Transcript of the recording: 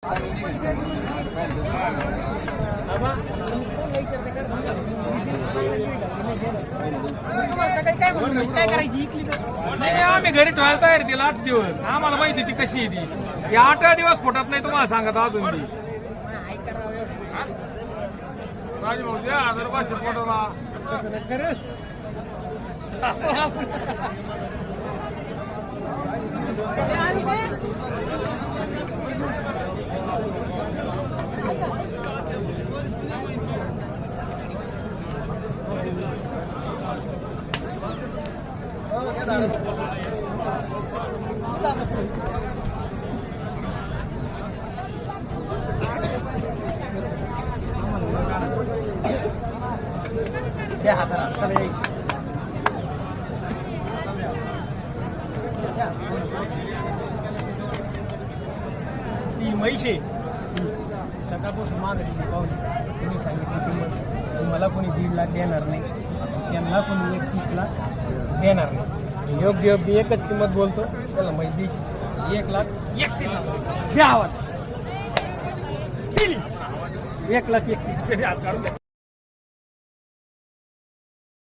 नाही आम्ही घरी ठेवायला तयार तिला 8 दिवस आम्हाला माहिती ती कशी आहे ती 8 दिवस फुटत नाही तुम्हाला सांगत अजून ती राजभाऊ द्या 1500 फोटोला त्या हाताला चला ती म्हैशी सकाळपासून मागणी पाहून तुम्ही सांगितली किंमत मला कोणी 1.5 लाख देणार नाही त्यांना कोणी 31 लाख देणार नाही योग्य एकच किंमत बोलतो त्याला म्हैस द्यायची 1,31,000 द्या आवाज 1,31,000